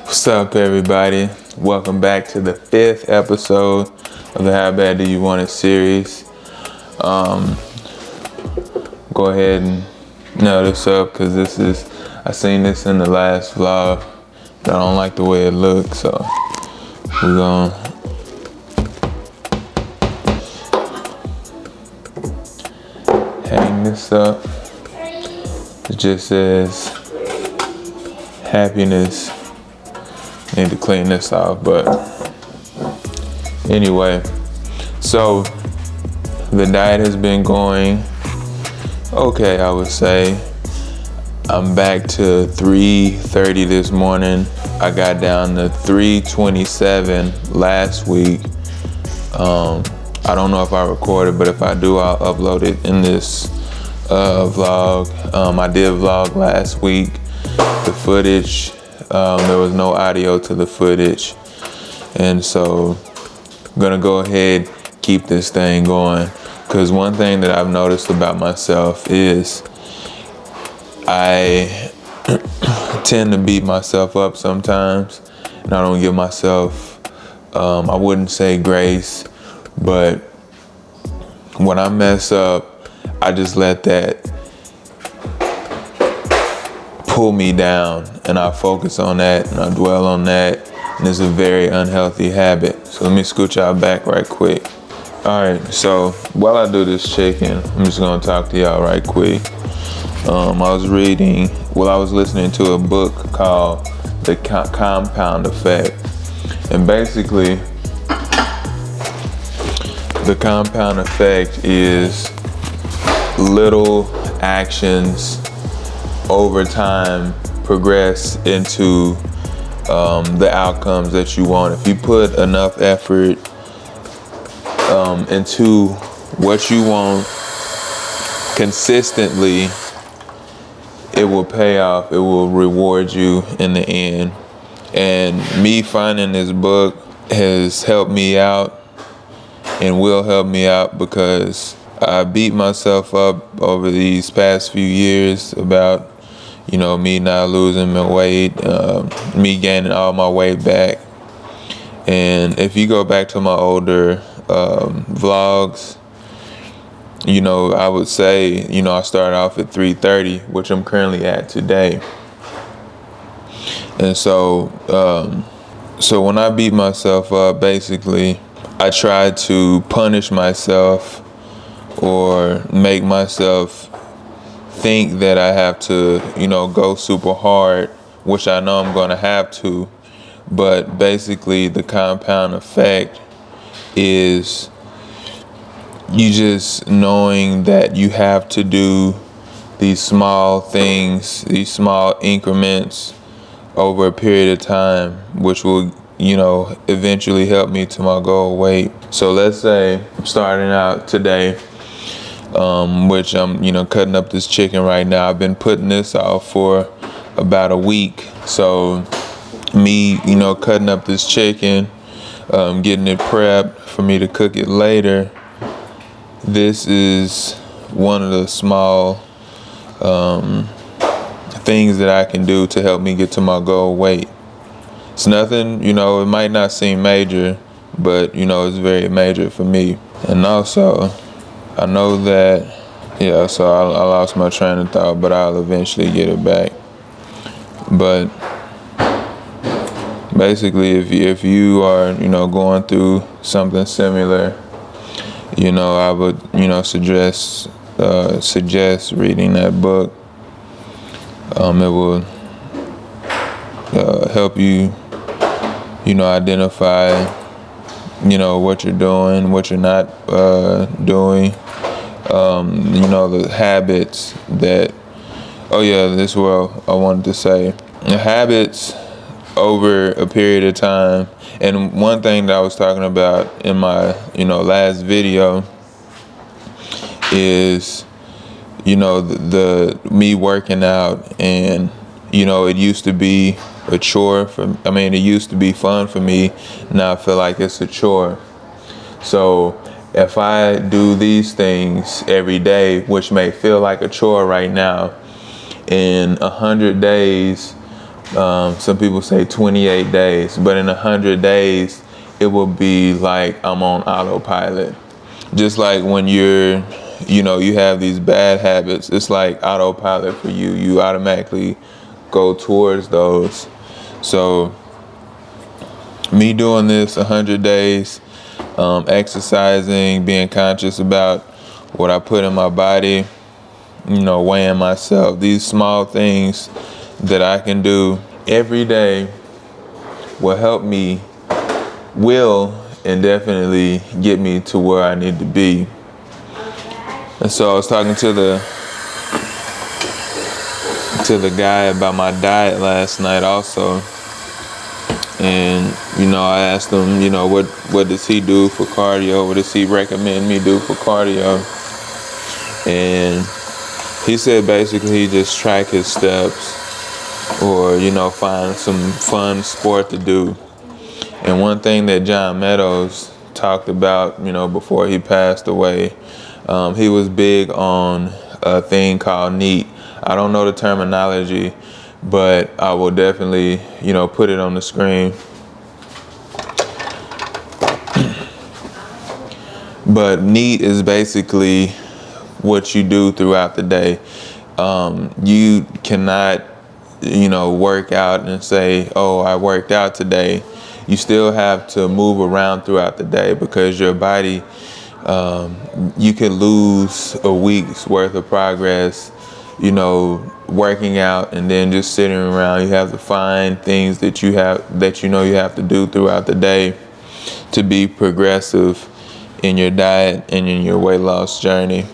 What's up, everybody? Welcome back to the 5th episode of the How Bad Do You Want It series. Go ahead and nail this up because I seen this in the last vlog. I don't like the way it looks, so we're gonna hang this up. It just says happiness. Need to clean this off, but anyway, so the diet has been going okay, I would say. I'm back to 330 this morning. I got down to 327 last week. I don't know if I recorded, but if I do, I'll upload it in this vlog. I did vlog last week. The footage, there was no audio to the footage. And so I'm gonna go ahead, keep this thing going. Because one thing that I've noticed about myself is I tend to beat myself up sometimes, and I don't give myself, I wouldn't say grace, but when I mess up, I just let that pull me down, and I focus on that, and I dwell on that, and it's a very unhealthy habit. So let me scoot y'all back right quick. All right, so while I do this chicken, I'm just gonna talk to y'all right quick. I was listening to a book called The Compound Effect. And basically, the compound effect is little actions over time progress into the outcomes that you want. If you put enough effort into what you want consistently, it will pay off. It will reward you in the end. And me finding this book has helped me out and will help me out because I beat myself up over these past few years about, me not losing my weight, me gaining all my weight back. And if you go back to my older vlogs, I would say, I started off at 330, which I'm currently at today. And so when I beat myself up, basically, I try to punish myself or make myself think that I have to, go super hard, which I know I'm going to have to. But basically, the compound effect is you just knowing that you have to do these small things, these small increments over a period of time, which will, eventually help me to my goal weight. So let's say I'm starting out today, which I'm, cutting up this chicken right now. I've been putting this off for about a week. So me, cutting up this chicken, getting it prepped for me to cook it later. This is one of the small things that I can do to help me get to my goal weight. It's nothing, it might not seem major, but, it's very major for me. And also, I know that, so I lost my train of thought, but I'll eventually get it back. But basically, if you are, going through something similar, I would, suggest reading that book. It will help you, identify, what you're doing, what you're not doing. The habits that. Oh yeah, this is what I wanted to say. The habits over a period of time. And one thing that I was talking about in my, last video is, the me working out, and, it used to be a chore it used to be fun for me. Now I feel like it's a chore. So if I do these things every day, which may feel like a chore right now, in 100 days, some people say 28 days, but in 100 days, it will be like I'm on autopilot. Just like when you have these bad habits, it's like autopilot for you. You automatically go towards those. So me doing this 100 days, exercising, being conscious about what I put in my body, weighing myself, these small things that I can do every day will and definitely get me to where I need to be. And so I was talking to the guy about my diet last night also. And, I asked him, what does he do for cardio? What does he recommend me do for cardio? And he said basically he just track his steps or, find some fun sport to do. And one thing that John Meadows talked about, before he passed away, he was big on a thing called N.E.A.T. I don't know the terminology, but I will definitely, put it on the screen. But N.E.A.T is basically what you do throughout the day. You cannot, work out and say, oh, I worked out today. You still have to move around throughout the day because your body, you could lose a week's worth of progress, working out and then just sitting around. You have to find things that you have to do throughout the day to be progressive in your diet and in your weight loss journey.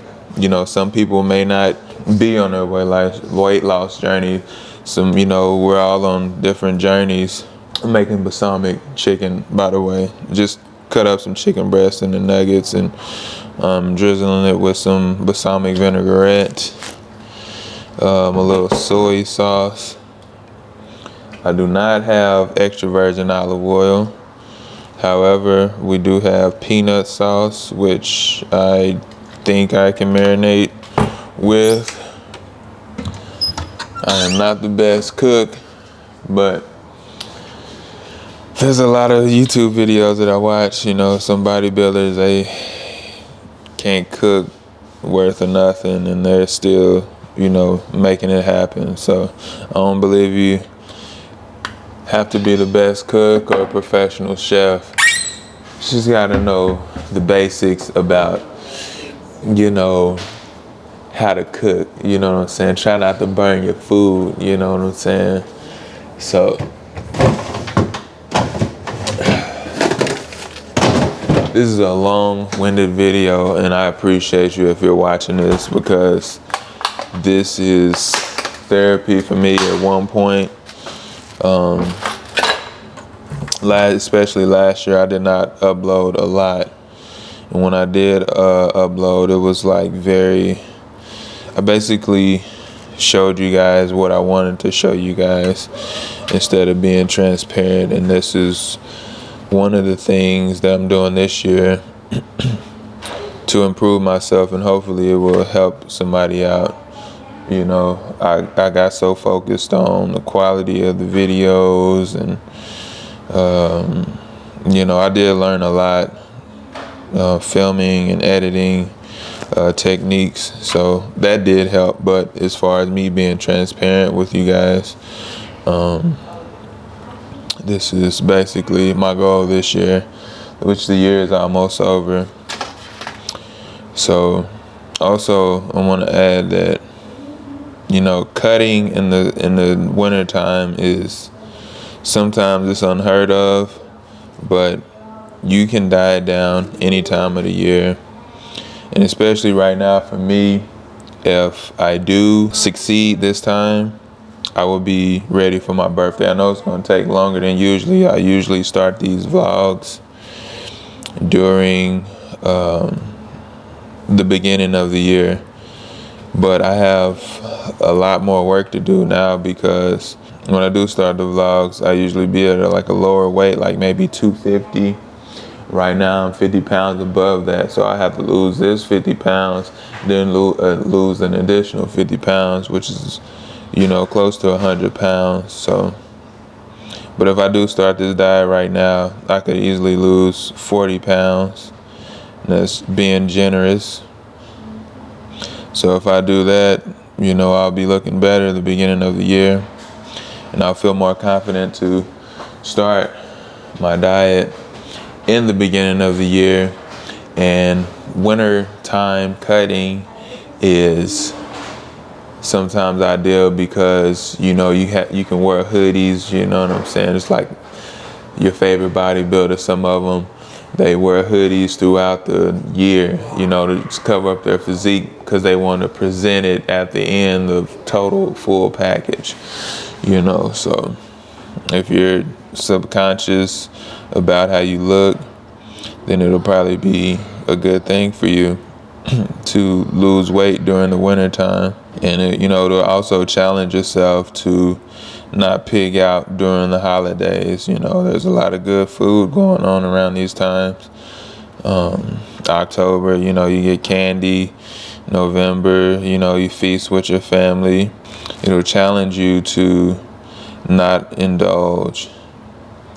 Some people may not be on their weight loss journey. We're all on different journeys. I'm making balsamic chicken, by the way. Just cut up some chicken breast and the nuggets and drizzling it with some balsamic vinaigrette, a little soy sauce. I do not have extra virgin olive oil. However, we do have peanut sauce, which I think I can marinate with. I am not the best cook, but there's a lot of YouTube videos that I watch, some bodybuilders, they can't cook worth of nothing and they're still, making it happen. So I don't believe you have to be the best cook or a professional chef. You just gotta know the basics about, how to cook, you know what I'm saying? Try not to burn your food, you know what I'm saying? So this is a long-winded video, and I appreciate you if you're watching this because this is therapy for me at one point. Especially last year, I did not upload a lot. And when I did upload, it was like I basically showed you guys what I wanted to show you guys instead of being transparent. And this is one of the things that I'm doing this year to improve myself, and hopefully it will help somebody out. I got so focused on the quality of the videos and, I did learn a lot, filming and editing techniques. So that did help. But as far as me being transparent with you guys, this is basically my goal this year, which the year is almost over. So also I want to add that, cutting in the winter time is sometimes it's unheard of, but you can diet down any time of the year. And especially right now for me, if I do succeed this time, I will be ready for my birthday. I know it's going to take longer than usually. I usually start these vlogs during the beginning of the year. But I have a lot more work to do now because when I do start the vlogs, I usually be at like a lower weight, like maybe 250. Right now I'm 50 pounds above that, so I have to lose this 50 pounds, then lose an additional 50 pounds, which is close to 100 pounds. So, but if I do start this diet right now, I could easily lose 40 pounds. And that's being generous. So if I do that, I'll be looking better at the beginning of the year, and I'll feel more confident to start my diet in the beginning of the year. And winter time cutting is sometimes ideal because you can wear hoodies, you know what I'm saying? It's like your favorite bodybuilder, some of them, they wear hoodies throughout the year, to just cover up their physique because they want to present it at the end of total full package, So if you're subconscious about how you look, then it'll probably be a good thing for you to lose weight during the winter time. And to also challenge yourself to not pig out during the holidays. There's a lot of good food going on around these times. October, you get candy. November, you feast with your family. It'll challenge you to not indulge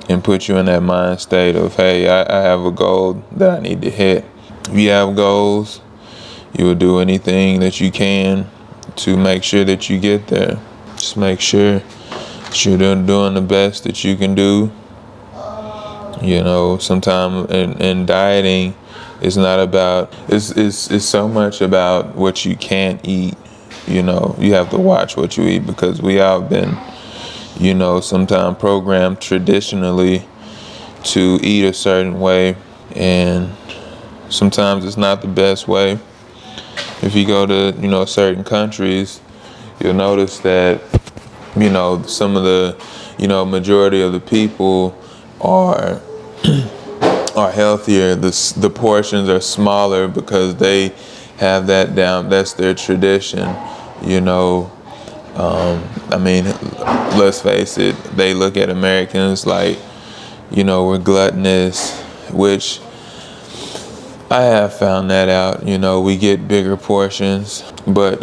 and put you in that mind state of, hey, I have a goal that I need to hit. If you have goals, you will do anything that you can to make sure that you get there. Just make sure that you're doing the best that you can do. Sometimes in dieting, it's not about, it's so much about what you can't eat. You have to watch what you eat because we all been, sometimes programmed traditionally to eat a certain way, and sometimes it's not the best way. If you go to, certain countries, you'll notice that, some of the, majority of the people are healthier. The portions are smaller because they have that down. That's their tradition, let's face it, they look at Americans like, we're gluttonous, which I have found that out. We get bigger portions, but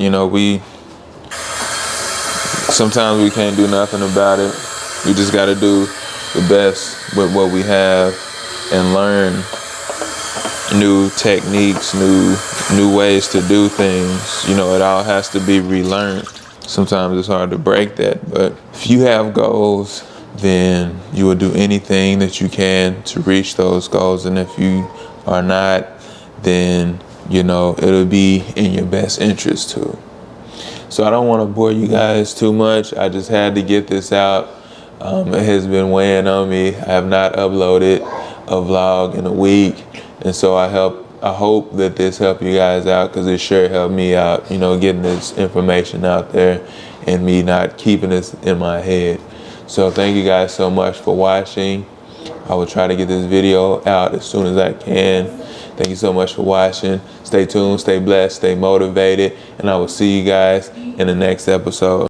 sometimes we can't do nothing about it. We just got to do the best with what we have and learn new techniques, new ways to do things. It all has to be relearned. Sometimes it's hard to break that, but if you have goals, then you will do anything that you can to reach those goals. And if you are not, then it'll be in your best interest too. So I don't want to bore you guys too much. I just had to get this out. It has been weighing on me. I have not uploaded a vlog in a week, and so I hope that this helped you guys out, because it sure helped me out, getting this information out there and me not keeping this in my head. So thank you guys so much for watching. I will try to get this video out as soon as I can. Thank you so much for watching. Stay tuned, stay blessed, stay motivated, and I will see you guys in the next episode.